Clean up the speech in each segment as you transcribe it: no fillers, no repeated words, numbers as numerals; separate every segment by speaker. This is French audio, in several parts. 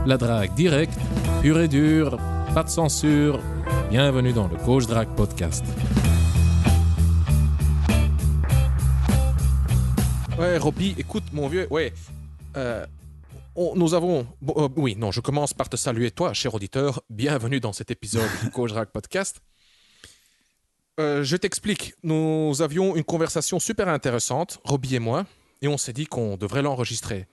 Speaker 1: La drague directe, pure et dure, pas de censure. Bienvenue dans le Coach Drague Podcast.
Speaker 2: Ouais, Robbie, écoute, mon vieux, ouais. Nous avons... oui, non, je commence par te saluer, toi, cher auditeur. Bienvenue dans cet épisode du Coach Drague Podcast. Je t'explique. Nous avions une conversation super intéressante, Robbie et moi, et on s'est dit qu'on devrait l'enregistrer.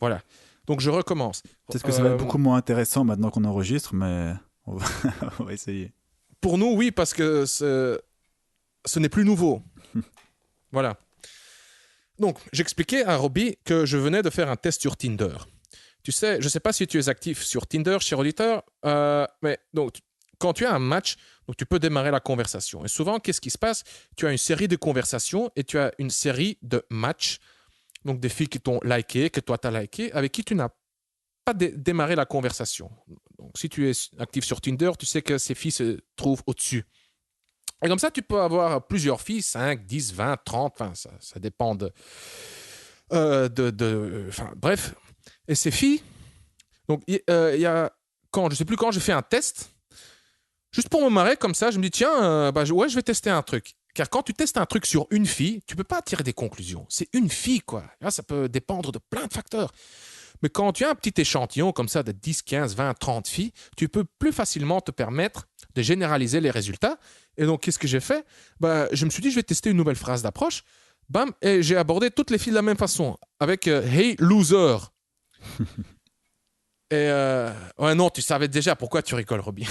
Speaker 2: Voilà. Donc, je recommence.
Speaker 3: Peut-être que ça va être beaucoup moins intéressant maintenant qu'on enregistre, mais on va essayer.
Speaker 2: Pour nous, oui, parce que ce n'est plus nouveau. Voilà. Donc, j'expliquais à Robbie que je venais de faire un test sur Tinder. Tu sais, je ne sais pas si tu es actif sur Tinder, cher auditeur, mais donc, quand tu as un match, donc tu peux démarrer la conversation. Et souvent, qu'est-ce qui se passe? Tu as une série de conversations et tu as une série de matchs. Donc, des filles qui t'ont liké, que toi, tu as liké, avec qui tu n'as pas démarré la conversation. Donc, si tu es actif sur Tinder, tu sais que ces filles se trouvent au-dessus. Et comme ça, tu peux avoir plusieurs filles, 5, 10, 20, 30, enfin, ça dépend bref. Et ces filles, donc, il y a, je ne sais plus quand, j'ai fait un test, juste pour me marrer comme ça, je me dis, tiens, je vais tester un truc. Car quand tu testes un truc sur une fille, tu ne peux pas tirer des conclusions. C'est une fille, quoi. Là, ça peut dépendre de plein de facteurs. Mais quand tu as un petit échantillon comme ça de 10, 15, 20, 30 filles, tu peux plus facilement te permettre de généraliser les résultats. Et donc, qu'est-ce que j'ai fait? Je me suis dit, je vais tester une nouvelle phrase d'approche. Bam, et j'ai abordé toutes les filles de la même façon, avec Hey, loser. Et ouais, non, tu savais déjà pourquoi tu rigoles, Robbie.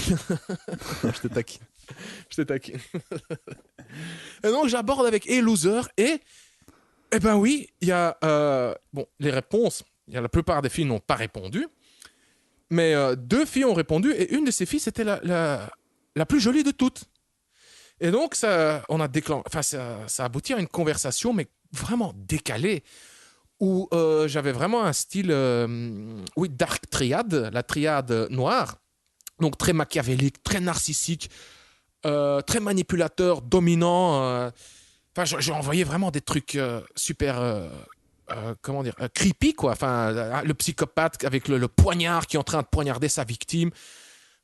Speaker 2: Je te taquine. Et donc, j'aborde avec Hey, loser. Et ben oui, il y a les réponses. La plupart des filles n'ont pas répondu. Mais 2 filles ont répondu. Et une de ces filles, c'était la plus jolie de toutes. Et donc, ça aboutit à une conversation, mais vraiment décalée, où j'avais vraiment un style, dark triade, la triade noire, donc très machiavélique, très narcissique, très manipulateur, dominant. J'ai envoyé vraiment des trucs super, creepy, quoi. Le psychopathe avec le poignard qui est en train de poignarder sa victime,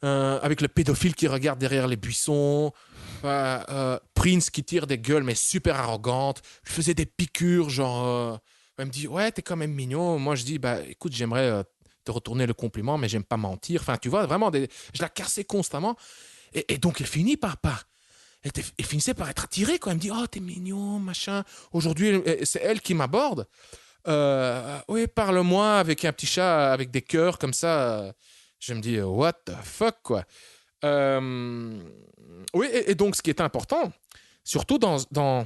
Speaker 2: avec le pédophile qui regarde derrière les buissons, Prince qui tire des gueules mais super arrogante. Je faisais des piqûres, genre elle me dit ouais, t'es quand même mignon. Moi je dis écoute, j'aimerais te retourner le compliment, mais j'aime pas mentir. Enfin, tu vois, vraiment je la cassais constamment, et donc elle finissait par être attirée, quoi. Elle me dit oh, t'es mignon, machin. Aujourd'hui, c'est elle qui m'aborde. Oui, parle-moi, avec un petit chat avec des cœurs comme ça. Je me dis what the fuck, quoi. Oui, et donc ce qui est important, surtout dans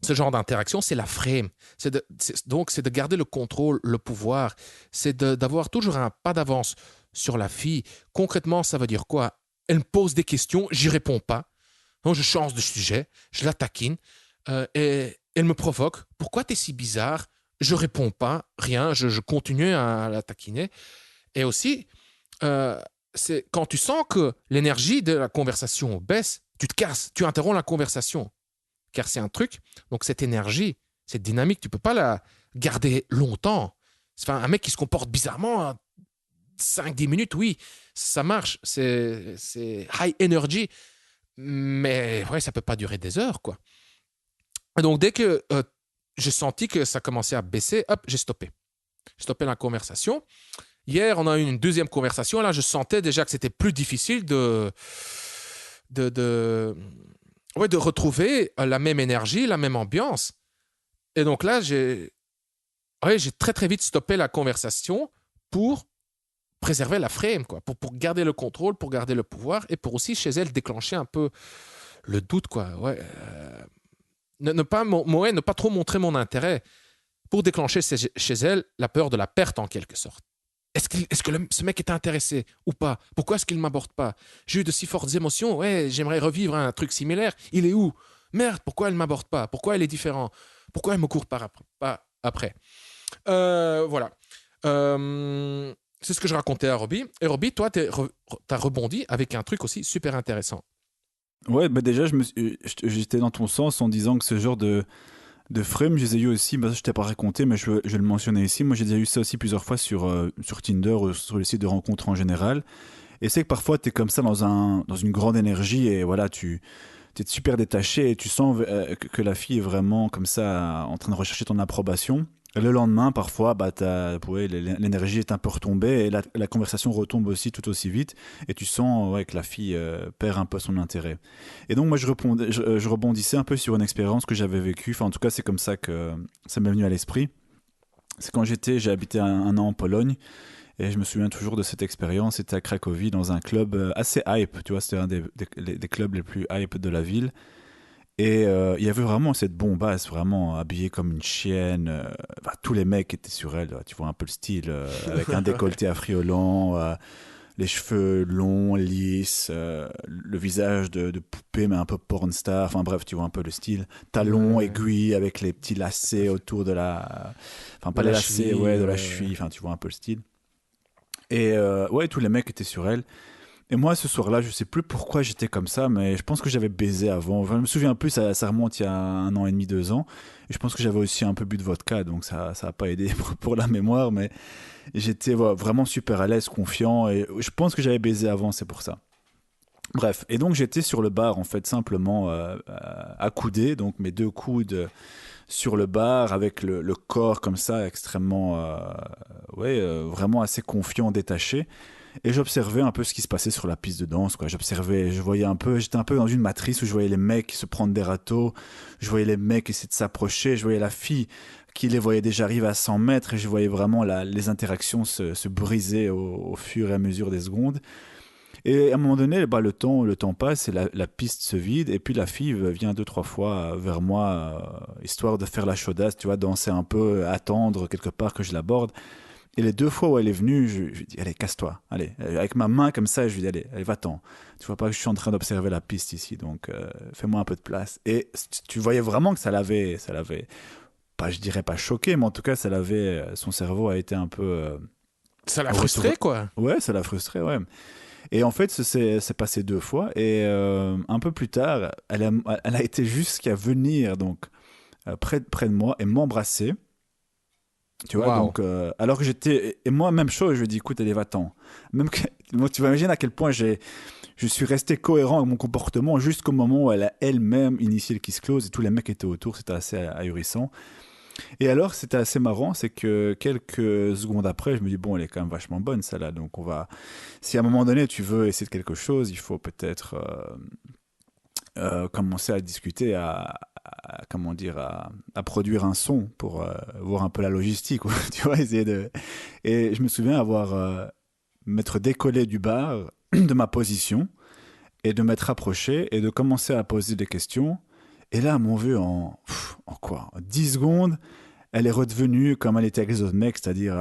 Speaker 2: ce genre d'interaction, c'est la frame. C'est de garder le contrôle, le pouvoir. C'est d'avoir toujours un pas d'avance sur la fille. Concrètement, ça veut dire quoi? Elle me pose des questions, j'y réponds pas. Donc, je change de sujet, je la taquine, et elle me provoque. Pourquoi t'es si bizarre? Je réponds pas, rien, je continue à la taquiner. Et aussi, c'est quand tu sens que l'énergie de la conversation baisse, tu te casses, tu interromps la conversation. Car c'est un truc, donc cette énergie, cette dynamique, tu ne peux pas la garder longtemps. Un mec qui se comporte bizarrement, 5-10 minutes, oui, ça marche, c'est high energy, mais ouais, ça ne peut pas durer des heures, quoi. Et donc, dès que j'ai senti que ça commençait à baisser, hop, j'ai stoppé. J'ai stoppé la conversation. Hier, on a eu une deuxième conversation. Là, je sentais déjà que c'était plus difficile de retrouver la même énergie, la même ambiance. Et donc là, j'ai très, très vite stoppé la conversation pour préserver la frame, quoi, pour garder le contrôle, pour garder le pouvoir, et pour aussi, chez elle, déclencher un peu le doute, quoi. Ouais, ne pas trop montrer mon intérêt, pour déclencher chez elle la peur de la perte, en quelque sorte. Est-ce que ce mec est intéressé ou pas? Pourquoi est-ce qu'il ne m'aborde pas? J'ai eu de si fortes émotions. Ouais, j'aimerais revivre un truc similaire. Il est où? Merde, pourquoi elle ne m'aborde pas? Pourquoi elle est différente? Pourquoi elle me court pas après? Voilà. C'est ce que je racontais à Robbie. Et Robbie, toi, t'as rebondi avec un truc aussi super intéressant.
Speaker 3: Ouais, déjà, j'étais dans ton sens en disant que ce genre de De frame, je les ai eu aussi, bah, je t'ai pas raconté, mais je vais le mentionner ici. Moi, j'ai déjà eu ça aussi plusieurs fois sur Tinder ou sur les sites de rencontres en général. Et c'est que parfois, tu es comme ça dans une grande énergie et voilà, tu es super détaché et tu sens que la fille est vraiment comme ça en train de rechercher ton approbation. Et le lendemain, parfois, bah, l'énergie est un peu retombée et la conversation retombe aussi tout aussi vite et tu sens que la fille perd un peu son intérêt. Et donc, moi, je rebondissais un peu sur une expérience que j'avais vécue. Enfin, en tout cas, c'est comme ça que ça m'est venu à l'esprit. C'est quand j'ai habité un an en Pologne. Et je me souviens toujours de cette expérience. C'était à Cracovie, dans un club assez hype. Tu vois, c'était un des clubs les plus hype de la ville. Et il y avait vraiment cette bombasse, vraiment habillée comme une chienne. Enfin, tous les mecs étaient sur elle. Tu vois un peu le style, avec un décolleté affriolant, les cheveux longs, lisses, le visage de poupée, mais un peu porn star. Enfin bref, tu vois un peu le style. Talons aiguilles avec les petits lacets autour de la. Enfin, pas les lacets, de la cheville. Enfin, tu vois un peu le style. Et tous les mecs étaient sur elle. Et moi, ce soir-là, je sais plus pourquoi j'étais comme ça, mais je pense que j'avais baisé avant. Enfin, je me souviens plus, ça remonte il y a 1 an et demi, 2 ans. Et je pense que j'avais aussi un peu bu de vodka, donc ça a pas aidé pour la mémoire, mais j'étais vraiment super à l'aise, confiant, et je pense que j'avais baisé avant, c'est pour ça. Bref, et donc j'étais sur le bar, en fait, simplement accoudé, donc mes 2 coudes sur le bar, avec le corps comme ça, extrêmement, vraiment assez confiant, détaché. Et j'observais un peu ce qui se passait sur la piste de danse, quoi. J'observais, j'étais un peu dans une matrice où je voyais les mecs se prendre des râteaux, je voyais les mecs essayer de s'approcher, je voyais la fille qui les voyait déjà arriver à 100 mètres et je voyais vraiment les interactions se briser au fur et à mesure des secondes. Et à un moment donné, bah, le temps passe et la piste se vide et puis la fille vient 2, 3 fois vers moi, histoire de faire la chaudasse, tu vois, danser un peu, attendre quelque part que je l'aborde. Et les 2 fois où elle est venue, je lui dis, allez, casse-toi, allez. Avec ma main comme ça, je lui dis, allez, va-t'en. Tu vois pas que je suis en train d'observer la piste ici, donc fais-moi un peu de place. Et tu voyais vraiment que ça l'avait, pas, je dirais pas choqué, mais en tout cas, son cerveau a été un peu...
Speaker 2: Ça l'a frustré, quoi.
Speaker 3: Ouais, ça l'a frustré, ouais. Et en fait, c'est passé 2 fois. Et un peu plus tard, elle a été jusqu'à venir donc près de moi et m'embrasser. Tu vois, donc, alors que j'étais. Et moi, même chose, je lui ai dit, écoute, allez, va-t'en. Même que, moi, tu vas imaginer à quel point je suis resté cohérent avec mon comportement jusqu'au moment où elle a elle-même initié le kiss close et tous les mecs étaient autour, c'était assez ahurissant. Et alors, c'était assez marrant, c'est que quelques secondes après, je me dis, bon, elle est quand même vachement bonne, celle-là. Donc, si à un moment donné, tu veux essayer de quelque chose, il faut peut-être commencer à discuter, comment dire, à produire un son pour voir un peu la logistique, quoi. Tu vois, Et je me souviens m'être décollé du bar, de ma position, et de m'être approché, et de commencer à poser des questions. Et là, à mon vue, en 10 secondes, elle est redevenue comme elle était avec les autres mecs, c'est-à-dire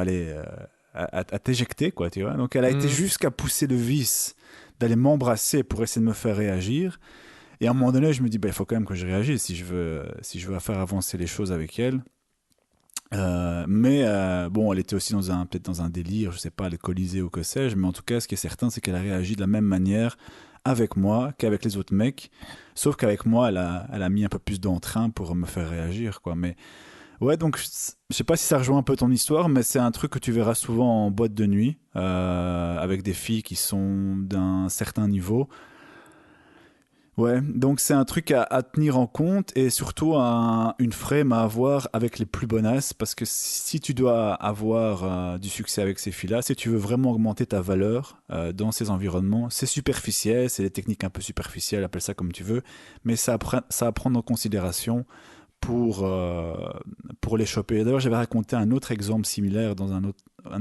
Speaker 3: à t'éjecter, quoi, tu vois. Donc elle a été jusqu'à pousser le vice d'aller m'embrasser pour essayer de me faire réagir. Et à un moment donné, je me dis, il faut quand même que je réagisse si je veux faire avancer les choses avec elle. Mais bon, elle était aussi peut-être dans un délire, je sais pas, alcoolisée ou que sais-je. Mais en tout cas, ce qui est certain, c'est qu'elle a réagi de la même manière avec moi qu'avec les autres mecs. Sauf qu'avec moi, elle a mis un peu plus d'entrain pour me faire réagir, quoi. Mais ouais, donc je sais pas si ça rejoint un peu ton histoire, mais c'est un truc que tu verras souvent en boîte de nuit, avec des filles qui sont d'un certain niveau. Ouais, donc c'est un truc à tenir en compte et surtout une frame à avoir avec les plus bonasses parce que si tu dois avoir du succès avec ces filles-là, si tu veux vraiment augmenter ta valeur dans ces environnements, c'est superficiel, c'est des techniques un peu superficielles, appelle ça comme tu veux, mais ça à prendre en considération pour les choper. D'ailleurs, j'avais raconté un autre exemple similaire dans un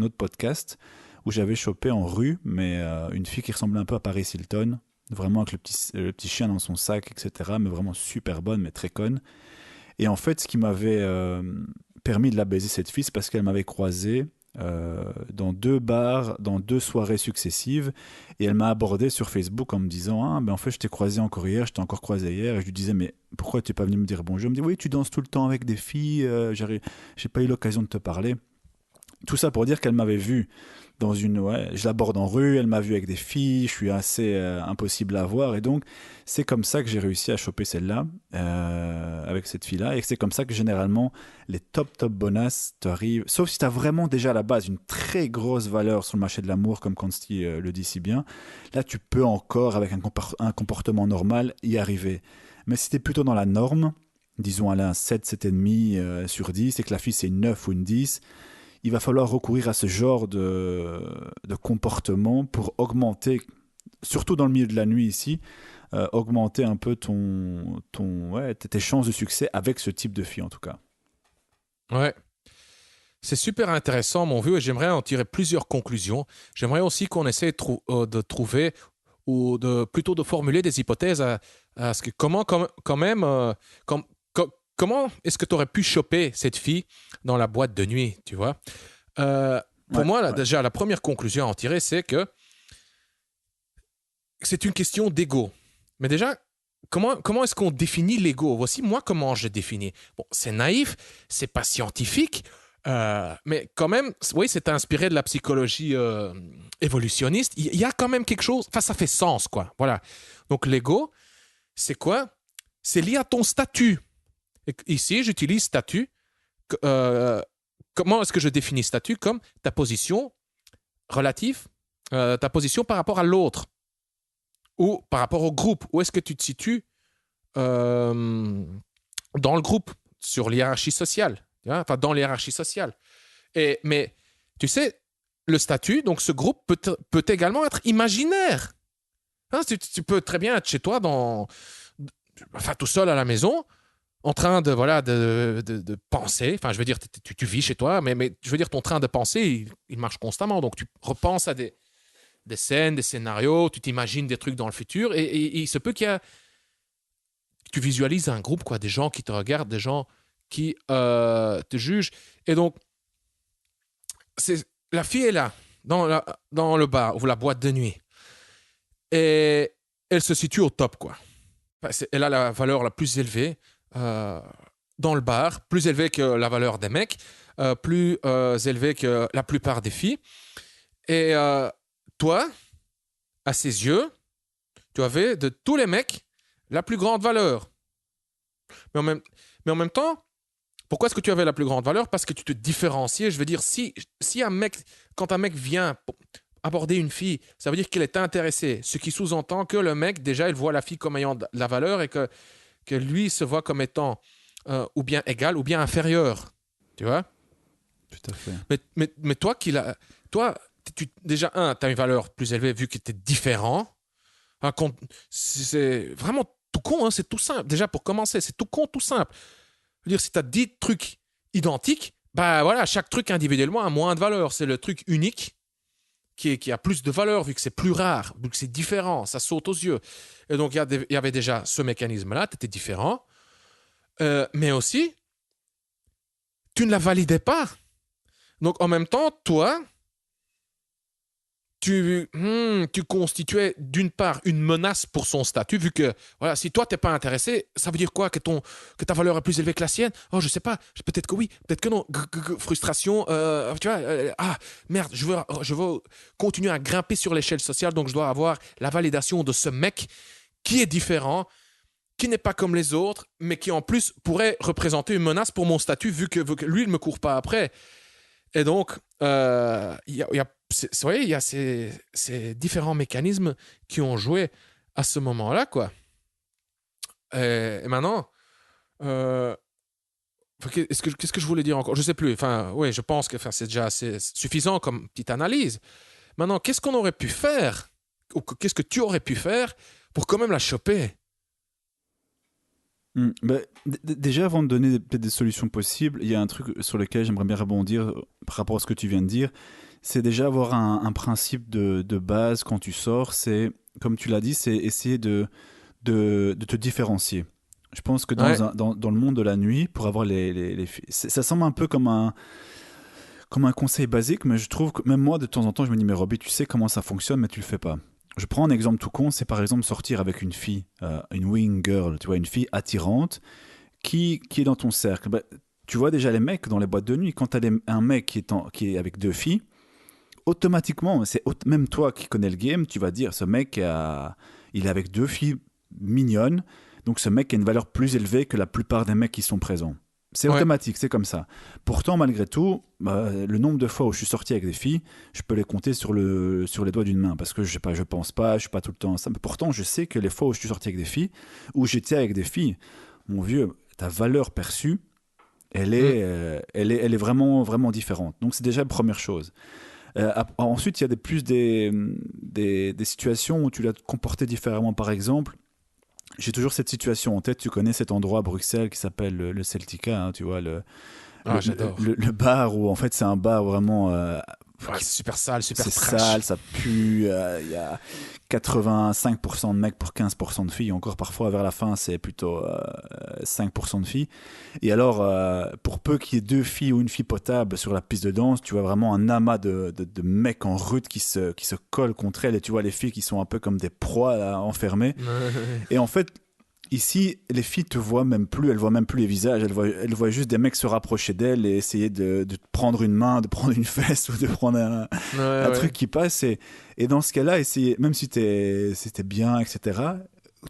Speaker 3: autre podcast où j'avais chopé en rue, mais une fille qui ressemblait un peu à Paris Hilton. Vraiment avec le petit chien dans son sac, etc. Mais vraiment super bonne, mais très conne. Et en fait, ce qui m'avait permis de la baiser, cette fille, c'est parce qu'elle m'avait croisé dans 2 bars, dans 2 soirées successives. Et elle m'a abordé sur Facebook en me disant, en fait, je t'ai croisé encore hier, je t'ai encore croisé hier. Et je lui disais, mais pourquoi tu n'es pas venu me dire bonjour? Elle me dit, oui, tu danses tout le temps avec des filles, j'ai pas eu l'occasion de te parler. Tout ça pour dire qu'elle m'avait vu je l'aborde en rue, elle m'a vu avec des filles, je suis assez impossible à voir, et donc c'est comme ça que j'ai réussi à choper celle-là, avec cette fille-là, et c'est comme ça que généralement les top bonus t'arrivent, sauf si t'as vraiment déjà à la base une très grosse valeur sur le marché de l'amour, comme Consti le dit si bien, là tu peux encore, avec un comportement normal, y arriver. Mais si t'es plutôt dans la norme, disons elle a un 7, 7,5 sur 10, et que la fille c'est une 9 ou une 10, il va falloir recourir à ce genre de comportement pour augmenter, surtout dans le milieu de la nuit ici, augmenter un peu tes chances de succès avec ce type de fille en tout cas.
Speaker 2: Ouais. C'est super intéressant, mon vieux, et j'aimerais en tirer plusieurs conclusions. J'aimerais aussi qu'on essaie de trouver ou plutôt de formuler des hypothèses à ce que comment est-ce que tu aurais pu choper cette fille dans la boîte de nuit, tu vois? Pour moi, là, déjà, la première conclusion à en tirer, c'est que c'est une question d'ego. Mais déjà, comment est-ce qu'on définit l'ego? Voici moi comment je définis. Bon, c'est naïf, c'est pas scientifique, mais quand même, oui, c'est inspiré de la psychologie évolutionniste. Il y a quand même quelque chose, enfin, ça fait sens, quoi. Voilà. Donc, l'ego, c'est quoi? C'est lié à ton statut. Et ici, j'utilise statut. Comment est-ce que je définis statut? Comme ta position relative, ta position par rapport à l'autre ou par rapport au groupe. Où est-ce que tu te situes dans le groupe, sur l'hiérarchie sociale, enfin dans l'hiérarchie sociale. Mais tu sais, le statut, donc ce groupe peut également être imaginaire. Hein, tu peux très bien être chez toi, tout seul à la maison, en train de penser. Enfin, je veux dire, tu vis chez toi, mais je veux dire, ton train de pensée, il marche constamment. Donc, tu repenses à des scènes, des scénarios, tu t'imagines des trucs dans le futur, et il se peut tu visualises un groupe, quoi, des gens qui te regardent, des gens qui te jugent. Et donc, la fille est là, dans le bar ou la boîte de nuit. Et elle se situe au top, quoi. Enfin, elle a la valeur la plus élevée dans le bar, plus élevée que la valeur des mecs, plus élevée que la plupart des filles. Et toi, à ses yeux, tu avais de tous les mecs la plus grande valeur. Mais en même temps, pourquoi est-ce que tu avais la plus grande valeur? Parce que tu te différenciais. Je veux dire, si quand un mec vient aborder une fille, ça veut dire qu'il est intéressé. Ce qui sous-entend que le mec, déjà, il voit la fille comme ayant de la valeur et que lui se voit comme étant ou bien égal ou bien inférieur. Tu vois?
Speaker 3: Tout à fait.
Speaker 2: Mais toi, déjà, tu as une valeur plus élevée vu que tu es différent. C'est vraiment tout con, hein, c'est tout simple. Déjà, pour commencer, c'est tout con, tout simple. Je veux dire, si tu as 10 trucs identiques, bah voilà, chaque truc individuellement a moins de valeur. C'est le truc unique qui a plus de valeur vu que c'est plus rare, vu que c'est différent, ça saute aux yeux. Et donc, il y avait déjà ce mécanisme-là, tu étais différent. Mais aussi, tu ne la validais pas. Donc, en même temps, toi, tu constituais d'une part une menace pour son statut, vu que voilà, si toi t'es pas intéressé, ça veut dire quoi? Que ta valeur est plus élevée que la sienne? Oh, je sais pas, peut-être que oui, peut-être que non. Frustration, tu vois, merde, je veux continuer à grimper sur l'échelle sociale, donc je dois avoir la validation de ce mec qui est différent, qui n'est pas comme les autres, mais qui en plus pourrait représenter une menace pour mon statut, vu que lui il me court pas après. Et donc, il y a ces différents mécanismes qui ont joué à ce moment-là, quoi. Et maintenant, qu'est-ce que je voulais dire encore? Je sais plus. Enfin, oui, je pense que c'est déjà assez suffisant comme petite analyse. Maintenant, qu'est-ce qu'on aurait pu faire, ou qu'est-ce que tu aurais pu faire pour quand même la choper?
Speaker 3: Déjà, avant de donner peut-être des solutions possibles, il y a un truc sur lequel j'aimerais bien rebondir par rapport à ce que tu viens de dire. C'est déjà avoir un principe de base quand tu sors. C'est, comme tu l'as dit, c'est essayer de te différencier. Je pense que dans le monde de la nuit, pour avoir les ça semble un peu comme un conseil basique, mais je trouve que même moi, de temps en temps, je me dis, mais Robbie, tu sais comment ça fonctionne, mais tu le fais pas. Je prends un exemple tout con, c'est par exemple sortir avec une fille, une wing girl, tu vois, une fille attirante qui est dans ton cercle. Tu vois déjà les mecs dans les boîtes de nuit, quand tu as un mec qui est avec deux filles, automatiquement, même toi qui connais le game, tu vas dire, ce mec, il est avec 2 filles mignonnes, donc ce mec a une valeur plus élevée que la plupart des mecs qui sont présents. C'est automatique, c'est comme ça. Pourtant, malgré tout, le nombre de fois où je suis sorti avec des filles, je peux les compter sur les doigts d'une main, parce que je pense pas, je suis pas tout le temps ça. Mais pourtant, je sais que les fois où je suis sorti avec des filles, où j'étais avec des filles, mon vieux, ta valeur perçue, elle est vraiment, vraiment différente. Donc, c'est déjà la première chose. Ensuite, il y a des situations où tu dois te comporter différemment. Par exemple, j'ai toujours cette situation en tête. Tu connais cet endroit à Bruxelles qui s'appelle le Celtica, hein, tu vois,
Speaker 2: j'adore.
Speaker 3: Le bar où en fait c'est un bar vraiment
Speaker 2: c'est super sale, super
Speaker 3: c'est
Speaker 2: trash.
Speaker 3: sale, ça pue, il y a 85% de mecs pour 15% de filles. Encore parfois vers la fin c'est plutôt 5% de filles. Et alors pour peu qu'il y ait 2 filles ou une fille potable sur la piste de danse, tu vois vraiment un amas de mecs en rut qui se collent contre elles, et tu vois les filles qui sont un peu comme des proies là, enfermées. Et en fait ici, les filles te voient même plus, elles voient même plus les visages, elles voient juste des mecs se rapprocher d'elles et essayer de prendre une main, de prendre une fesse ou de prendre un truc qui passe. Et dans ce cas-là, essayer, même si c'était bien, etc.,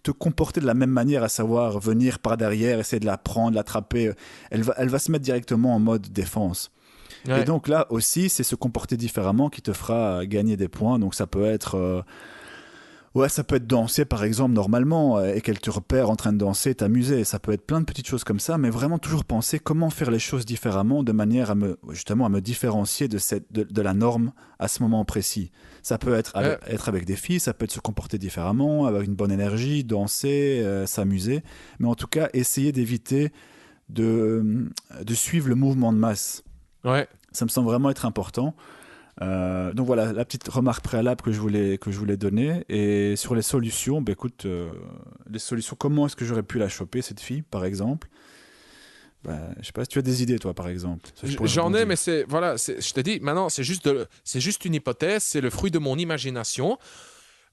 Speaker 3: te comporter de la même manière, à savoir venir par derrière, essayer de la prendre, l'attraper, elle va se mettre directement en mode défense. Et donc là aussi, c'est se comporter différemment qui te fera gagner des points. Donc ça peut être... ça peut être danser par exemple normalement et qu'elle te repère en train de danser, t'amuser. Ça peut être plein de petites choses comme ça, mais vraiment toujours penser comment faire les choses différemment de manière à me différencier de la norme à ce moment précis. Ça peut être avec des filles, ça peut être se comporter différemment, avoir une bonne énergie, danser, s'amuser. Mais en tout cas, essayer d'éviter de suivre le mouvement de masse.
Speaker 2: Ouais.
Speaker 3: Ça me semble vraiment être important. Donc voilà la petite remarque préalable que je voulais donner. Et sur les solutions, écoute, les solutions, comment est-ce que j'aurais pu la choper cette fille par exemple? Je sais pas si tu as des idées toi par exemple.
Speaker 2: J'en ai, mais je te dis maintenant c'est juste une hypothèse, c'est le fruit de mon imagination,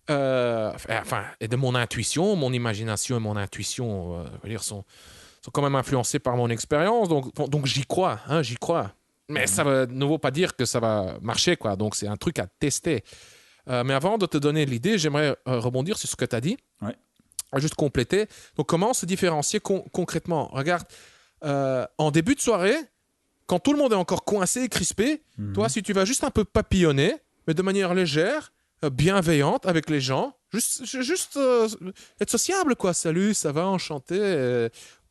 Speaker 2: et de mon intuition. Mon imagination et mon intuition sont quand même influencées par mon expérience, donc j'y crois. Mais ça ne veut pas dire que ça va marcher, quoi. Donc, c'est un truc à tester. Mais avant de te donner l'idée, j'aimerais rebondir sur ce que tu as dit.
Speaker 3: Ouais.
Speaker 2: Juste compléter. Donc, comment se différencier concrètement? Regarde, en début de soirée, quand tout le monde est encore coincé et crispé, toi, si tu vas juste un peu papillonner, mais de manière légère, bienveillante avec les gens, juste être sociable, quoi. Salut, ça va, enchanté.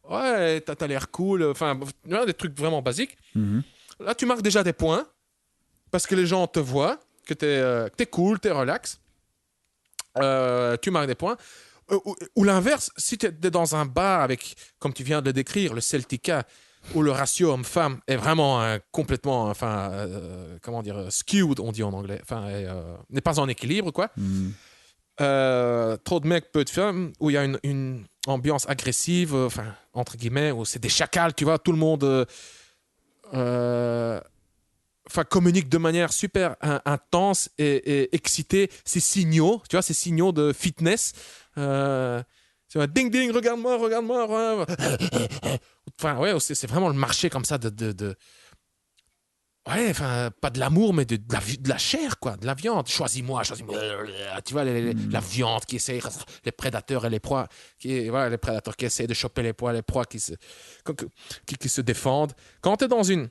Speaker 2: Ouais, t'as l'air cool. Enfin, des trucs vraiment basiques. Là, tu marques déjà des points parce que les gens te voient, que t'es cool, t'es relax. Tu marques des points. Ou l'inverse, si tu es dans un bar avec, comme tu viens de le décrire, le Celtica, où le ratio homme-femme est vraiment complètement, skewed, on dit en anglais, n'est pas en équilibre, quoi. Trop de mecs, peu de femmes, où il y a une ambiance agressive, entre guillemets, où c'est des chacals, tu vois, tout le monde... communique de manière super intense et excitée. Ces signaux, tu vois, ces signaux de fitness. Ding ding, regarde-moi. C'est vraiment le marché comme ça pas de l'amour, mais de la chair, quoi, de la viande. Choisis-moi. Tu vois, la viande qui essaye, les prédateurs et les proies, les prédateurs qui essayent de choper les proies qui se défendent. Quand tu es dans une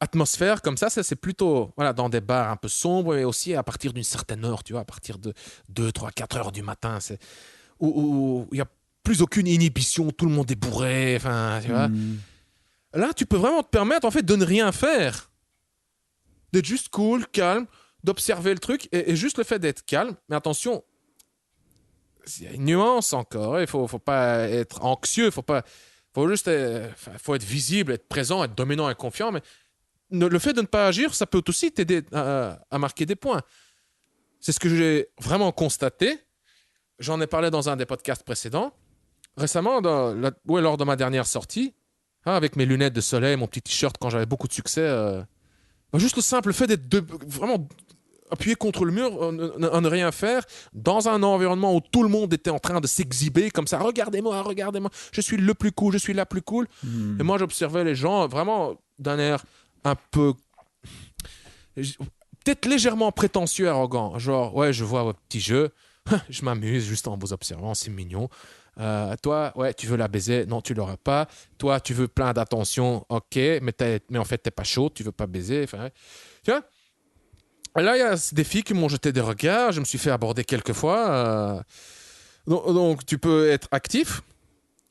Speaker 2: atmosphère comme ça, c'est plutôt dans des bars un peu sombres, mais aussi à partir d'une certaine heure, tu vois, à partir de 2, 3, 4 heures du matin, où il n'y a plus aucune inhibition, tout le monde est bourré, tu vois. Là, tu peux vraiment te permettre, en fait, de ne rien faire. D'être juste cool, calme, d'observer le truc. Et juste le fait d'être calme. Mais attention, il y a une nuance encore. Il ne faut pas être anxieux. Faut juste faut être visible, être présent, être dominant et confiant. Mais le fait de ne pas agir, ça peut aussi t'aider à marquer des points. C'est ce que j'ai vraiment constaté. J'en ai parlé dans un des podcasts précédents. Récemment, lors de ma dernière sortie, avec mes lunettes de soleil, mon petit t-shirt quand j'avais beaucoup de succès, juste le simple fait d'être vraiment appuyé contre le mur, à ne rien faire, dans un environnement où tout le monde était en train de s'exhiber comme ça. Regardez-moi, je suis le plus cool, je suis la plus cool. Et moi, j'observais les gens vraiment d'un air un peu peut-être légèrement prétentieux, arrogant. Genre, ouais, je vois votre petit jeu, je m'amuse juste en vous observant, c'est mignon. Toi, ouais, tu veux la baiser, non, tu l'auras pas. Toi, tu veux plein d'attention, ok, mais en fait, t'es pas chaud, tu veux pas baiser. Enfin, ouais. Tu vois? Là, il y a des filles qui m'ont jeté des regards, je me suis fait aborder quelques fois. Donc, tu peux être actif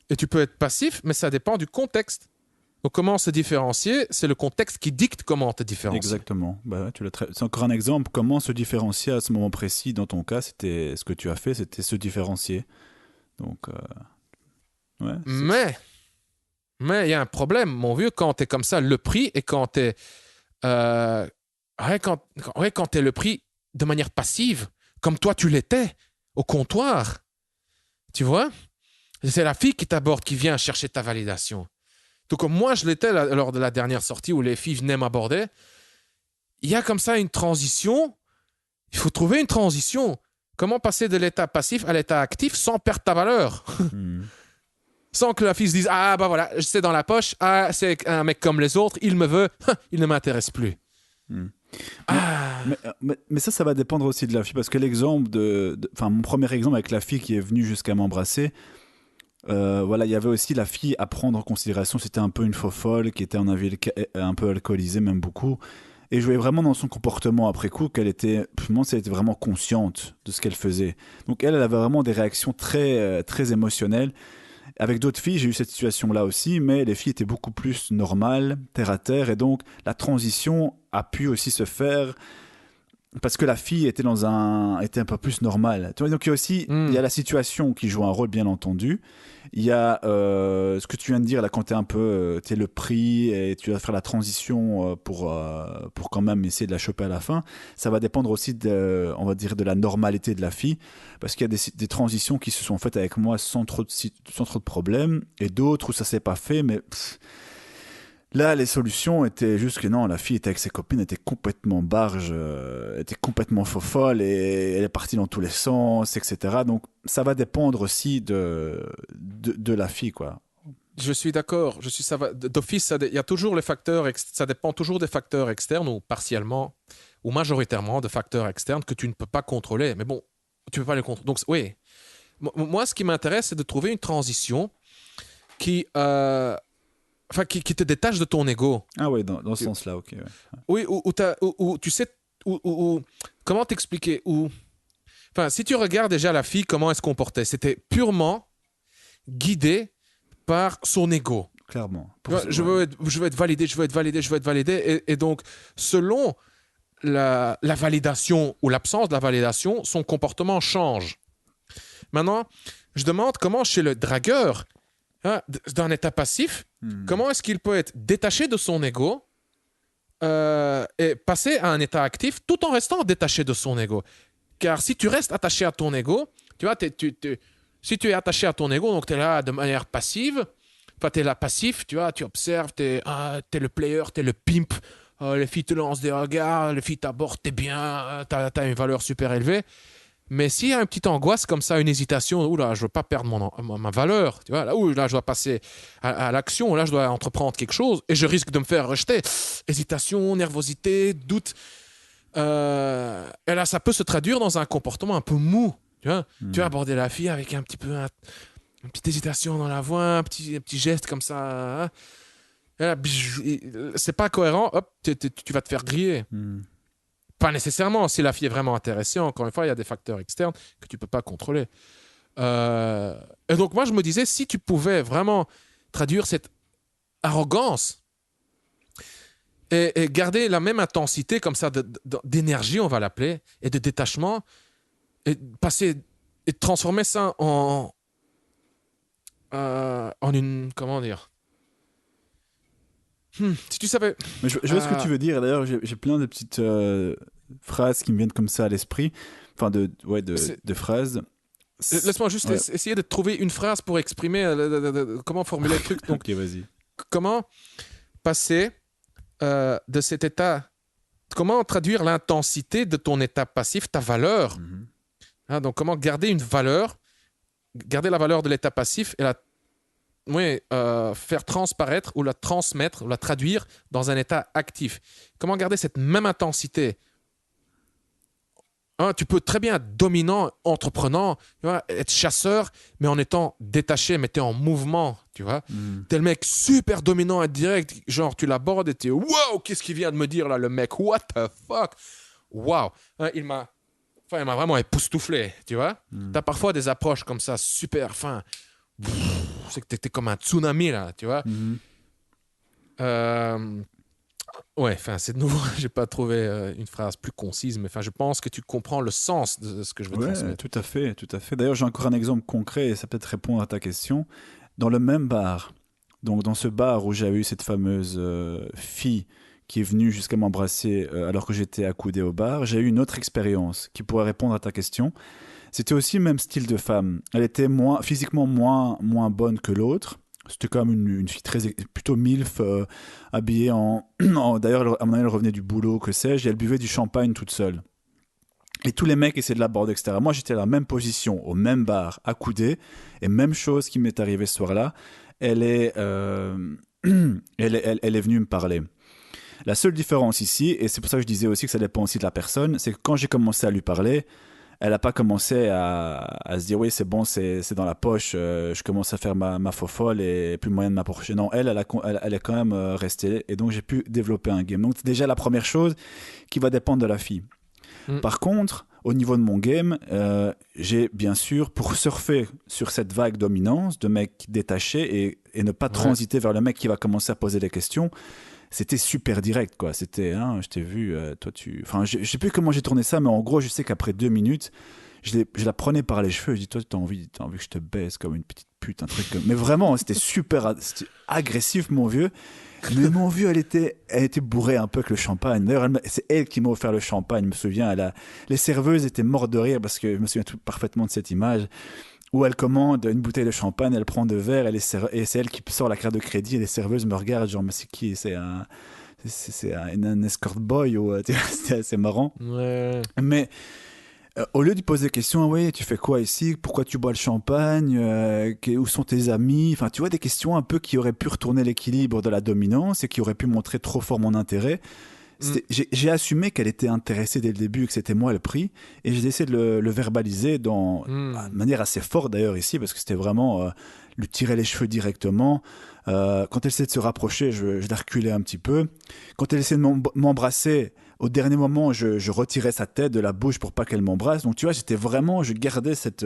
Speaker 2: et tu peux être passif, mais ça dépend du contexte. Donc, comment se différencier? C'est le contexte qui dicte comment te différencier.
Speaker 3: Exactement. Bah, c'est encore un exemple. Comment se différencier à ce moment précis? Dans ton cas, c'était ce que tu as fait, c'était se différencier. Donc, ouais.
Speaker 2: Mais il y a un problème, mon vieux, quand t'es comme ça, le prix, et quand t'es... quand t'es le prix de manière passive, comme toi tu l'étais, au comptoir, tu vois? C'est la fille qui t'aborde, qui vient chercher ta validation. Tout comme moi, je l'étais lors de la dernière sortie où les filles venaient m'aborder. Il y a comme ça une transition. Il faut trouver une transition. Comment passer de l'état passif à l'état actif sans perdre ta valeur? Sans que la fille se dise « Ah, bah voilà, c'est dans la poche. Ah, c'est un mec comme les autres. Il me veut. Il ne m'intéresse plus. »
Speaker 3: Mais ça va dépendre aussi de la fille. Parce que l'exemple mon premier exemple avec la fille qui est venue jusqu'à m'embrasser, voilà, il y avait aussi la fille à prendre en considération. C'était un peu une faux folle qui était un peu alcoolisée, même beaucoup. Et je voyais vraiment dans son comportement après coup qu'elle était vraiment consciente de ce qu'elle faisait. Donc elle avait vraiment des réactions très, très émotionnelles. Avec d'autres filles, j'ai eu cette situation-là aussi, mais les filles étaient beaucoup plus normales, terre à terre, et donc la transition a pu aussi se faire parce que la fille était était un peu plus normale. Tu vois, donc il y a aussi il y a la situation qui joue un rôle, bien entendu. Il y a ce que tu viens de dire là, quand t'es le prix et tu vas faire la transition pour quand même essayer de la choper à la fin. Ça va dépendre aussi on va dire de la normalité de la fille, parce qu'il y a des transitions qui se sont faites avec moi sans trop de problèmes, et d'autres où ça s'est pas fait, mais là, les solutions étaient juste que non, la fille était avec ses copines, était complètement barge, était complètement faux-folle, et elle est partie dans tous les sens, etc. Donc, ça va dépendre aussi de la fille, quoi.
Speaker 2: Je suis d'accord. D'office, il y a toujours les facteurs, ça dépend toujours des facteurs externes, ou partiellement, ou majoritairement de facteurs externes que tu ne peux pas contrôler. Mais bon, tu peux pas les contrôler. Donc, oui. Moi, ce qui m'intéresse, c'est de trouver une transition qui te détache de ton ego.
Speaker 3: Ah oui, dans ce sens-là, ok. Ouais.
Speaker 2: Oui, où tu sais... comment t'expliquer? Si tu regardes déjà la fille, comment elle se comportait, c'était purement guidé par son ego.
Speaker 3: Clairement.
Speaker 2: Je veux être validé. Et donc, selon la validation ou l'absence de la validation, son comportement change. Maintenant, je demande comment chez le dragueur, d'un état passif, comment est-ce qu'il peut être détaché de son ego et passer à un état actif tout en restant détaché de son ego? Car si tu restes attaché à ton ego, tu vois, si tu es attaché à ton ego, donc tu es là de manière passive, tu es là passif, tu vois, tu observes, tu es le player, tu es le pimp, les filles te lancent des regards, les filles t'abordent, tu es bien, tu as une valeur super élevée. Mais s'il y a une petite angoisse comme ça, une hésitation, là, je veux pas perdre ma valeur, tu vois, là, je dois passer à l'action, là, je dois entreprendre quelque chose et je risque de me faire rejeter. Hésitation, nervosité, doute. Et là, ça peut se traduire dans un comportement un peu mou. Tu vois, tu vas aborder la fille avec un petit peu une petite hésitation dans la voix, un petit geste comme ça. Hein. Et là, c'est pas cohérent, hop, tu vas te faire griller. Pas nécessairement. Si la fille est vraiment intéressée, encore une fois, il y a des facteurs externes que tu ne peux pas contrôler. Et donc, moi, je me disais, si tu pouvais vraiment traduire cette arrogance et garder la même intensité comme ça d'énergie, on va l'appeler, et de détachement, et transformer ça en une... Comment dire? Si tu savais...
Speaker 3: Mais je vois ce que tu veux dire. D'ailleurs, j'ai plein de petites phrases qui me viennent comme ça à l'esprit. Enfin, de phrases.
Speaker 2: Laisse-moi juste essayer de trouver une phrase pour exprimer comment formuler le truc. Donc,
Speaker 3: ok, vas-y.
Speaker 2: Comment passer de cet état... Comment traduire l'intensité de ton état passif, ta valeur. Donc, comment garder une valeur, garder la valeur de l'état passif et la faire transparaître ou la transmettre ou la traduire dans un état actif. Comment garder cette même intensité? Tu peux très bien être dominant, entreprenant, tu vois, être chasseur, mais en étant détaché, mais t'es en mouvement, tu vois. T'es le mec super dominant et direct, genre tu l'abordes et t'es wow, qu'est-ce qu'il vient de me dire là, le mec, what the fuck? Wow. Il m'a vraiment époustouflé, tu vois. T'as parfois des approches comme ça, super fin. C'est que t'es comme un tsunami là, tu vois. Ouais, enfin, c'est de nouveau, j'ai pas trouvé une phrase plus concise, mais enfin, je pense que tu comprends le sens de ce que je veux transmettre.
Speaker 3: Tout à fait, tout à fait. D'ailleurs, j'ai encore un exemple concret et ça peut peut-être répondre à ta question. Dans le même bar, donc dans ce bar où j'avais eu cette fameuse fille qui est venue jusqu'à m'embrasser alors que j'étais accoudé au bar, j'ai eu une autre expérience qui pourrait répondre à ta question. C'était aussi le même style de femme. Elle était physiquement moins bonne que l'autre. C'était quand même une fille plutôt milf, habillée d'ailleurs, à un moment donné, elle revenait du boulot, que sais-je, et elle buvait du champagne toute seule. Et tous les mecs essayaient de l'aborder, etc. Moi, j'étais à la même position, au même bar, accoudé, et même chose qui m'est arrivée ce soir-là. Elle est venue me parler. La seule différence ici, et c'est pour ça que je disais aussi que ça dépend aussi de la personne, c'est que quand j'ai commencé à lui parler, elle n'a pas commencé à se dire oui c'est bon, c'est dans la poche, je commence à faire ma fofolle et plus moyen de m'approcher. Non, elle est quand même restée, et donc j'ai pu développer un game. Donc c'est déjà la première chose qui va dépendre de la fille. Par contre, au niveau de mon game, j'ai bien sûr, pour surfer sur cette vague dominance de mecs détachés et ne pas transiter vers le mec qui va commencer à poser des questions, c'était super direct, quoi. C'était, je t'ai vu, toi tu... Enfin, je sais plus comment j'ai tourné ça, mais en gros, je sais qu'après 2 minutes, je la prenais par les cheveux. Je dis, toi, t'as envie que je te baise comme une petite pute, un truc comme... Mais vraiment, c'était c'était agressif, mon vieux. Mais mon vieux, elle était bourrée un peu avec le champagne. D'ailleurs, c'est elle qui m'a offert le champagne, je me souviens. Les serveuses étaient mortes de rire parce que je me souviens parfaitement de cette image où elle commande une bouteille de champagne, elle prend 2 verres, et c'est elle qui sort la carte de crédit, et les serveuses me regardent genre mais c'est qui? C'est un escort boy ou c'était assez marrant.
Speaker 2: Ouais.
Speaker 3: Mais au lieu de poser des questions, oui, tu fais quoi ici? Pourquoi tu bois le champagne? Où sont tes amis? Enfin, tu vois, des questions un peu qui auraient pu retourner l'équilibre de la dominance et qui auraient pu montrer trop fort mon intérêt. J'ai assumé qu'elle était intéressée dès le début et que c'était moi le prix, et j'ai essayé de le verbaliser de manière assez forte d'ailleurs ici, parce que c'était vraiment lui tirer les cheveux directement. Quand elle essayait de se rapprocher, je la reculais un petit peu. Quand elle essayait de m'embrasser, au dernier moment, je retirais sa tête de la bouche pour pas qu'elle m'embrasse. Donc tu vois, je gardais cette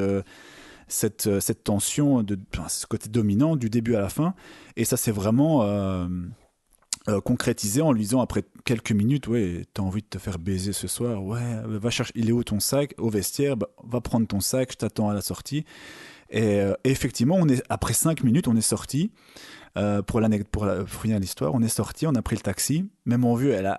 Speaker 3: tension, ce côté dominant du début à la fin, et ça c'est vraiment concrétisé en lui disant après quelques minutes, ouais, t'as envie de te faire baiser ce soir, ouais, va chercher, il est où ton sac? Au vestiaire, va prendre ton sac, je t'attends à la sortie. Et effectivement, après 5 minutes, on est sorti. Pour finir l'histoire, on est sorti, on a pris le taxi. Mais mon vieux, elle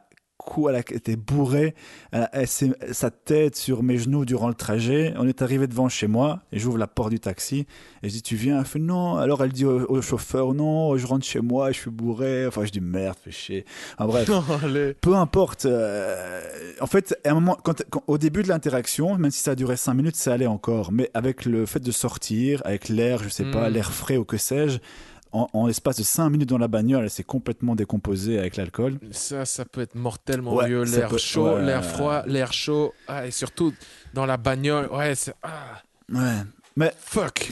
Speaker 3: était bourrée, sa tête sur mes genoux durant le trajet. On est arrivé devant chez moi et j'ouvre la porte du taxi et je dis tu viens? Elle fait non. Alors elle dit au chauffeur non, je rentre chez moi, je suis bourré. Enfin je dis merde, fais chier. Enfin, bref, peu importe. En fait, à un moment, au début de l'interaction, même si ça a duré 5 minutes, ça allait encore. Mais avec le fait de sortir, avec l'air, je sais pas, l'air frais ou que sais-je, en l'espace de 5 minutes dans la bagnole, elle s'est complètement décomposée avec l'alcool.
Speaker 2: Ça peut être mortellement vieux. L'air chaud, l'air froid, l'air chaud. Et surtout dans la bagnole. Ouais,
Speaker 3: Mais
Speaker 2: fuck.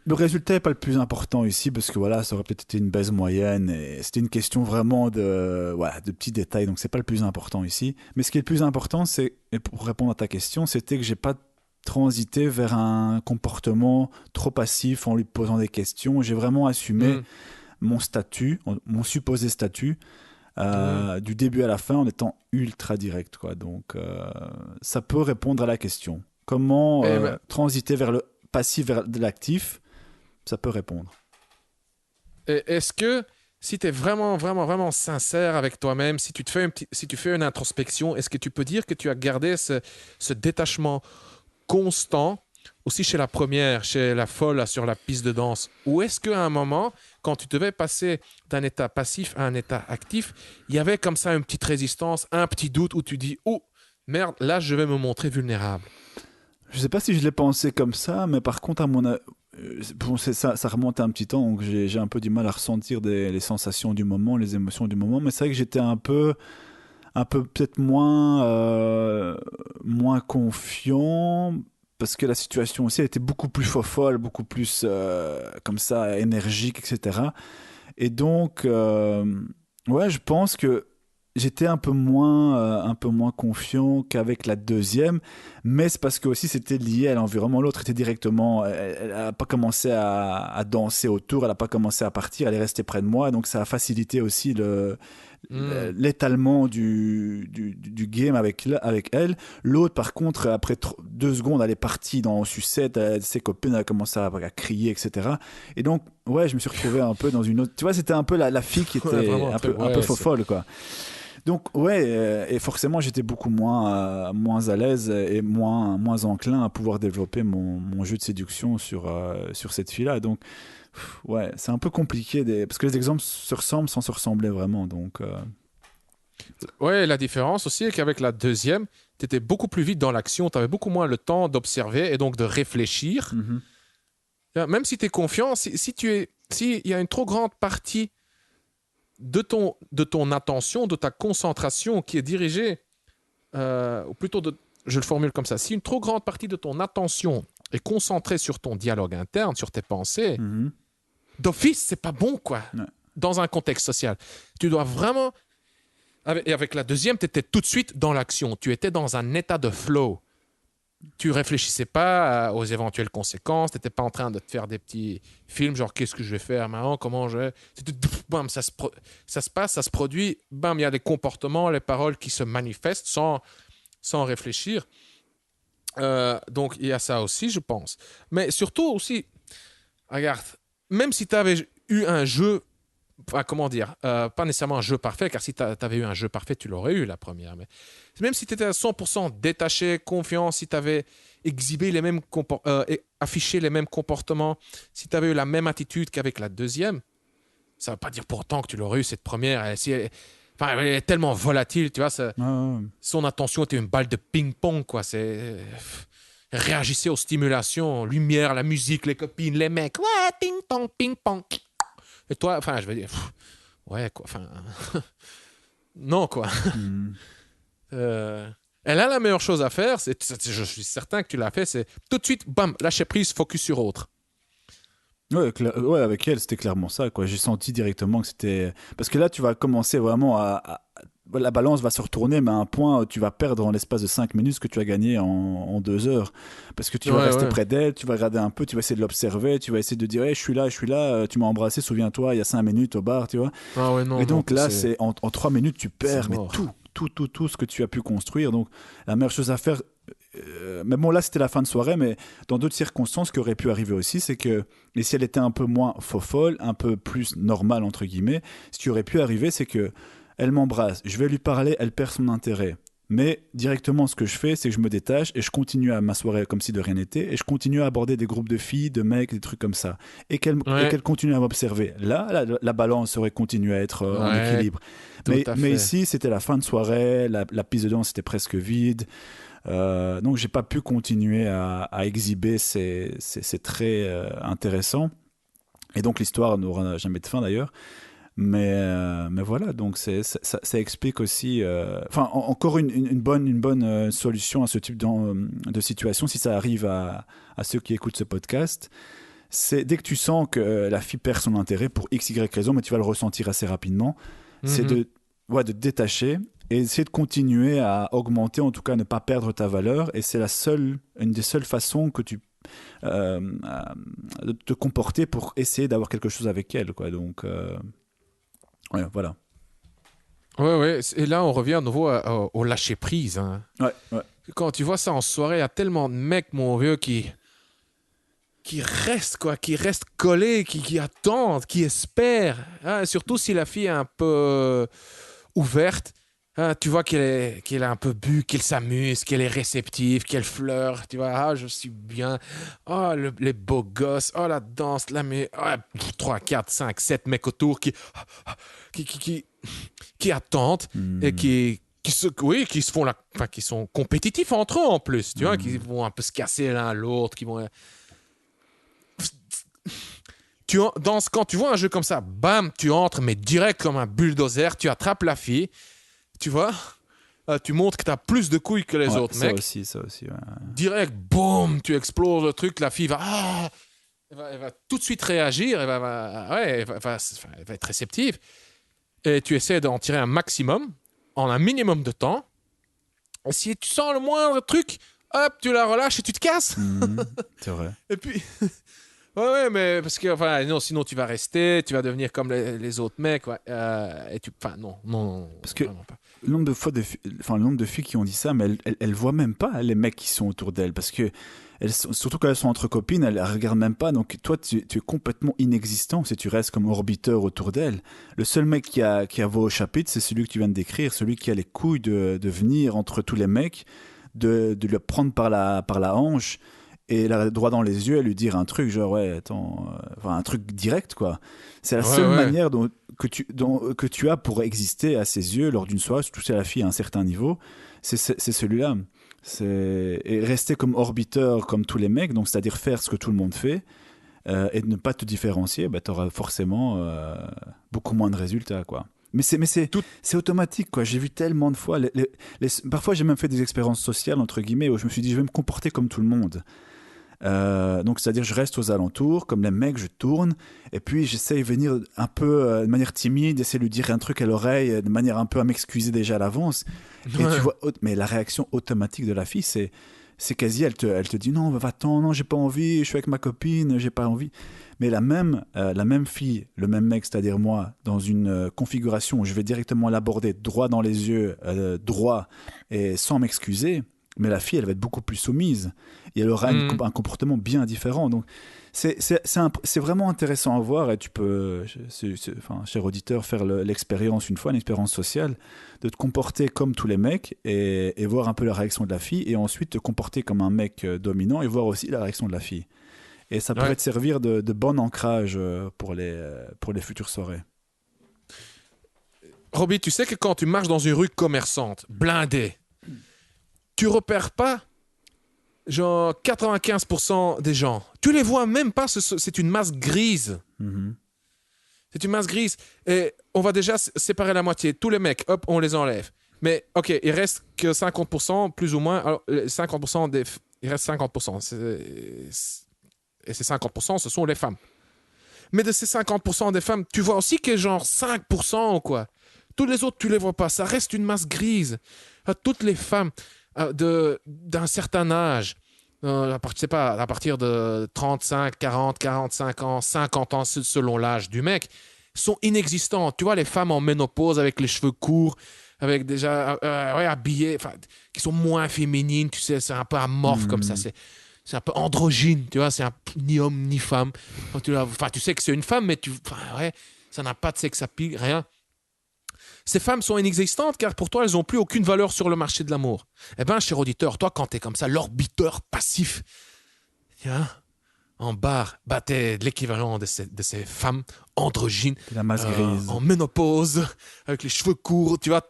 Speaker 3: Le résultat n'est pas le plus important ici parce que voilà, ça aurait peut-être été une baise moyenne et c'était une question vraiment de petits détails, donc c'est pas le plus important ici. Mais ce qui est le plus important, et pour répondre à ta question, c'était que j'ai pas transité vers un comportement trop passif en lui posant des questions. J'ai vraiment assumé mon statut, mon supposé statut, du début à la fin en étant ultra direct, quoi. Donc ça peut répondre à la question. Comment transiter vers le passif vers de l'actif, ça peut répondre.
Speaker 2: Est-ce que si tu es vraiment, vraiment, vraiment sincère avec toi-même, si tu fais une introspection, est-ce que tu peux dire que tu as gardé ce détachement constant aussi chez la première, chez la folle sur la piste de danse? Ou est-ce qu'à un moment, quand tu devais passer d'un état passif à un état actif, il y avait comme ça une petite résistance, un petit doute où tu dis « Oh, merde, là, je vais me montrer vulnérable ».
Speaker 3: Je sais pas si je l'ai pensé comme ça, mais par contre, bon, ça remonte à un petit temps, donc j'ai un peu du mal à ressentir les sensations du moment, les émotions du moment, mais c'est vrai que j'étais un peu peut-être moins confiant, parce que la situation aussi elle était beaucoup plus folle, beaucoup plus comme ça, énergique, etc. Et donc, ouais, je pense que j'étais un peu moins confiant qu'avec la deuxième, mais c'est parce que aussi c'était lié à l'environnement. L'autre était directement, elle n'a pas commencé à danser autour, elle n'a pas commencé à partir, elle est restée près de moi, donc ça a facilité aussi l'étalement du game avec elle. L'autre, par contre, après 2 secondes, elle est partie dans sucette, ses copines, elle a commencé à crier, etc. Et donc, ouais, je me suis retrouvé un peu dans une autre. Tu vois, c'était un peu la fille qui était
Speaker 2: vraiment,
Speaker 3: un peu folle, quoi. Donc, ouais, et forcément, j'étais beaucoup moins à l'aise et moins enclin à pouvoir développer mon jeu de séduction sur cette fille-là. Donc, ouais, c'est un peu compliqué parce que les exemples se ressemblent sans se ressembler vraiment. Donc,
Speaker 2: Ouais, la différence aussi est qu'avec la deuxième, tu étais beaucoup plus vite dans l'action, tu avais beaucoup moins le temps d'observer et donc de réfléchir. Même si tu es confiant, s'il y a une trop grande partie de ton attention, de ta concentration qui est dirigée, ou plutôt, je le formule comme ça, si une trop grande partie de ton attention est concentrée sur ton dialogue interne, sur tes pensées, d'office, c'est pas bon, quoi, dans un contexte social. Tu dois vraiment... Et avec la deuxième, tu étais tout de suite dans l'action. Tu étais dans un état de flow. Tu réfléchissais pas aux éventuelles conséquences. Tu n'étais pas en train de te faire des petits films, genre qu'est-ce que je vais faire maintenant, comment je vais... Bam, ça se passe, ça se produit. Bam, il y a des comportements, les paroles qui se manifestent sans réfléchir. Donc, il y a ça aussi, je pense. Mais surtout aussi, regarde, même si tu avais eu un jeu... Enfin, comment dire, pas nécessairement un jeu parfait, car si tu avais eu un jeu parfait, tu l'aurais eu la première. Mais même si tu étais à 100% détaché, confiant, si tu avais exhibé affiché les mêmes comportements, si tu avais eu la même attitude qu'avec la deuxième, ça ne veut pas dire pour autant que tu l'aurais eu cette première. Elle est tellement volatile, tu vois. Son attention était une balle de ping-pong, quoi. Réagissait aux stimulations, lumière, la musique, les copines, les mecs. Ouais, ping-pong, ping-pong. Et toi, enfin, je veux dire, ouais, quoi, enfin, non, quoi. Elle a la meilleure chose à faire, je suis certain que tu l'as fait, c'est tout de suite, bam, lâcher prise, focus sur autre.
Speaker 3: Ouais, avec elle, c'était clairement ça, quoi. J'ai senti directement que c'était... Parce que là, tu vas commencer vraiment la balance va se retourner, mais à un point, tu vas perdre en l'espace de 5 minutes ce que tu as gagné en 2 heures. Parce que tu vas rester près d'elle, tu vas regarder un peu, tu vas essayer de l'observer, tu vas essayer de dire hey, je suis là, tu m'as embrassé, souviens-toi, il y a 5 minutes au bar, tu vois.
Speaker 2: Ah ouais, non,
Speaker 3: et donc
Speaker 2: non,
Speaker 3: là, c'est en 3 minutes, tu perds mais tout ce que tu as pu construire. Donc la meilleure chose à faire, mais bon, là, c'était la fin de soirée, mais dans d'autres circonstances, ce qui aurait pu arriver aussi, c'est que, et si elle était un peu moins folle, un peu plus normale, entre guillemets, ce qui aurait pu arriver, c'est que elle m'embrasse, je vais lui parler, elle perd son intérêt. Mais directement, ce que je fais, c'est que je me détache et je continue à ma soirée comme si de rien n'était et je continue à aborder des groupes de filles, de mecs, des trucs comme ça. Et qu'elle continue à m'observer. Là, la balance aurait continué à être en équilibre. Mais ici, c'était la fin de soirée, la piste de danse était presque vide. Donc, j'ai pas pu continuer à exhiber ces traits intéressants. Et donc, l'histoire n'aura jamais de fin d'ailleurs. Mais voilà, donc ça explique aussi, encore une bonne solution à ce type de situation, si ça arrive à ceux qui écoutent ce podcast, c'est dès que tu sens que la fille perd son intérêt pour x, y raison, mais tu vas le ressentir assez rapidement, c'est de te détacher et essayer de continuer à augmenter, en tout cas ne pas perdre ta valeur, et c'est une des seules façons que tu de te comporter pour essayer d'avoir quelque chose avec elle, quoi. Donc ouais, voilà.
Speaker 2: Ouais. Et là, on revient à nouveau au lâcher-prise. Hein.
Speaker 3: Ouais.
Speaker 2: Quand tu vois ça en soirée, il y a tellement de mecs, mon vieux, qui restent collés, qui attendent, qui espèrent. Hein, surtout si la fille est un peu ouverte. Hein, tu vois qu'elle est un peu bu, qu'elle s'amuse, qu'elle est réceptive, qu'elle flirte. Tu vois, ah, je suis bien. Ah, les beaux gosses. Ah, la danse, 3, 4, 5, 7 mecs autour qui attendent et qui se font qui sont compétitifs entre eux en plus, tu vois, qui vont un peu se casser l'un l'autre, qui vont... quand tu vois un jeu comme ça, bam, tu entres, mais direct comme un bulldozer, tu attrapes la fille, tu vois, tu montres que tu as plus de couilles que les autres mecs.
Speaker 3: Ça aussi, ouais.
Speaker 2: Direct, boum, tu exploses le truc, la fille va, elle va tout de suite réagir, elle va être réceptive. Et tu essaies d'en tirer un maximum, en un minimum de temps. Et si tu sens le moindre truc, hop, tu la relâches et tu te casses.
Speaker 3: C'est vrai.
Speaker 2: Et puis... Ouais, mais parce que non, sinon tu vas rester, tu vas devenir comme les autres mecs, ouais. Non,
Speaker 3: parce que
Speaker 2: vraiment pas.
Speaker 3: Le nombre de fois, le nombre de filles qui ont dit ça, mais elles voient même pas les mecs qui sont autour d'elles, parce que surtout quand elles sont entre copines, elles regardent même pas. Donc toi, tu es complètement inexistant si tu restes comme orbiteur autour d'elles. Le seul mec qui a voix au chapitre, c'est celui que tu viens de décrire, celui qui a les couilles de venir entre tous les mecs, de le prendre par la hanche. Et la droit dans les yeux et lui dire un truc genre ouais attends un truc direct quoi. C'est la seule manière que tu as pour exister à ses yeux lors d'une soirée, surtout si la fille à un certain niveau, c'est celui-là. Et rester comme orbiteur comme tous les mecs, donc c'est-à-dire faire ce que tout le monde fait et de ne pas te différencier, tu auras forcément beaucoup moins de résultats quoi. Mais c'est automatique quoi. J'ai vu tellement de fois parfois j'ai même fait des expériences sociales entre guillemets où je me suis dit je vais me comporter comme tout le monde. Donc c'est-à-dire je reste aux alentours comme les mecs, je tourne et puis j'essaye de venir un peu de manière timide, essayer de lui dire un truc à l'oreille de manière un peu à m'excuser déjà à l'avance. Et tu vois, mais la réaction automatique de la fille c'est quasi elle te dit non va-t'en, non j'ai pas envie, je suis avec ma copine, j'ai pas envie. Mais la même fille, le même mec, c'est-à-dire moi, dans une configuration où je vais directement l'aborder droit dans les yeux, droit et sans m'excuser, mais la fille, elle va être beaucoup plus soumise et elle aura un comportement bien différent. Donc, c'est vraiment intéressant à voir et tu peux, cher auditeur, faire l'expérience une fois, une expérience sociale, de te comporter comme tous les mecs et voir un peu la réaction de la fille et ensuite te comporter comme un mec dominant et voir aussi la réaction de la fille. Et ça pourrait te servir de bon ancrage pour les futures soirées.
Speaker 2: Robbie, tu sais que quand tu marches dans une rue commerçante, blindée, tu repères pas genre 95% des gens. Tu les vois même pas, c'est une masse grise.
Speaker 3: Mm-hmm.
Speaker 2: C'est une masse grise. Et on va déjà séparer la moitié. Tous les mecs, hop, on les enlève. Mais ok, il reste que 50%, plus ou moins. Alors, 50% il reste 50%. Et ces 50%, ce sont les femmes. Mais de ces 50% des femmes, tu vois aussi qu'il y a genre 5% ou quoi. Tous les autres, tu les vois pas. Ça reste une masse grise. Toutes les femmes d'un certain âge, je sais pas, à partir de 35, 40, 45 ans, 50 ans, selon l'âge du mec, sont inexistantes. Tu vois, les femmes en ménopause avec les cheveux courts, avec déjà habillées, qui sont moins féminines, tu sais, c'est un peu amorphe comme ça. C'est un peu androgyne, tu vois, c'est ni homme ni femme. Tu sais que c'est une femme, mais ça n'a pas de sex appeal, rien. Ces femmes sont inexistantes car pour toi, elles n'ont plus aucune valeur sur le marché de l'amour. Eh bien, cher auditeur, toi, quand tu es comme ça, l'orbiteur passif, en bar, t'es l'équivalent de ces femmes androgynes,
Speaker 3: la masse grise,
Speaker 2: en ménopause, avec les cheveux courts, tu vois,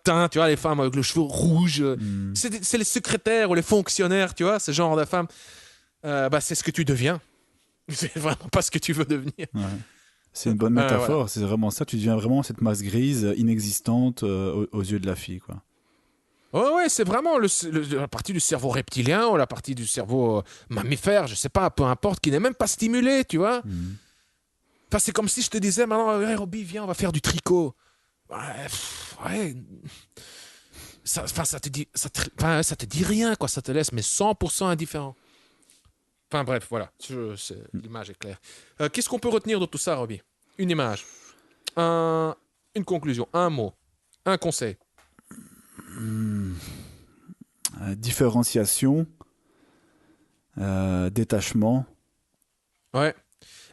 Speaker 2: les femmes avec les cheveux rouges. C'est les secrétaires ou les fonctionnaires, tu vois, ce genre de femmes. C'est ce que tu deviens. C'est vraiment pas ce que tu veux devenir.
Speaker 3: Ouais. C'est une bonne métaphore, voilà. C'est vraiment ça, tu deviens vraiment cette masse grise inexistante aux yeux de la fille, quoi.
Speaker 2: Ouais, c'est vraiment la partie du cerveau reptilien ou la partie du cerveau mammifère, je sais pas, peu importe, qui n'est même pas stimulée, tu vois. C'est comme si je te disais maintenant, hey, Robbie, viens, on va faire du tricot. Ça te dit rien, quoi, ça te laisse mais 100% indifférent. Enfin bref, voilà, l'image est claire. Qu'est-ce qu'on peut retenir de tout ça, Robbie? Une image, une conclusion, un mot, un conseil.
Speaker 3: Différenciation, détachement. Ouais.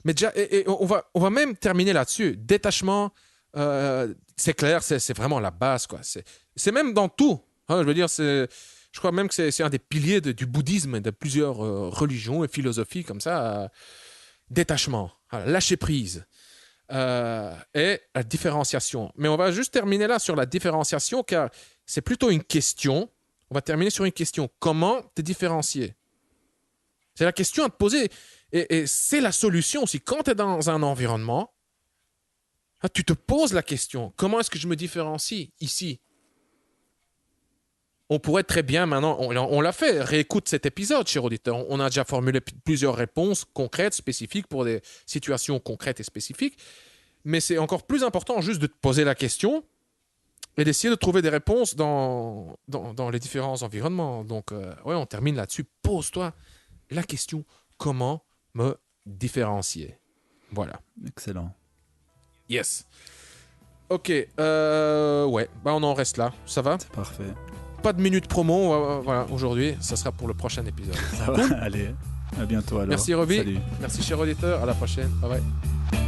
Speaker 2: Mais déjà, et on va même terminer là-dessus. Détachement, c'est clair, c'est vraiment la base, quoi. C'est même dans tout. Hein, je veux dire, je crois même que c'est un des piliers du bouddhisme et de plusieurs religions et philosophies comme ça. Détachement, lâcher prise et la différenciation. Mais on va juste terminer là sur la différenciation car c'est plutôt une question. On va terminer sur une question. Comment te différencier? C'est la question à te poser. Et c'est la solution aussi. Quand tu es dans un environnement, tu te poses la question, comment est-ce que je me différencie ici? On pourrait très bien maintenant, on l'a fait, réécoute cet épisode, cher auditeur. On a déjà formulé plusieurs réponses concrètes, spécifiques pour des situations concrètes et spécifiques. Mais c'est encore plus important juste de te poser la question et d'essayer de trouver des réponses dans les différents environnements. Donc, ouais, on termine là-dessus. Pose-toi la question, comment me différencier? Voilà.
Speaker 3: Excellent.
Speaker 2: Yes. Ok, ouais, bah on en reste là. Ça va?
Speaker 3: C'est parfait.
Speaker 2: Pas de minute promo, voilà, aujourd'hui. Ça sera pour le prochain épisode.
Speaker 3: Ça va. Allez, à bientôt alors.
Speaker 2: Merci Roby.
Speaker 3: Salut.
Speaker 2: Merci cher auditeur. À la prochaine. Bye bye.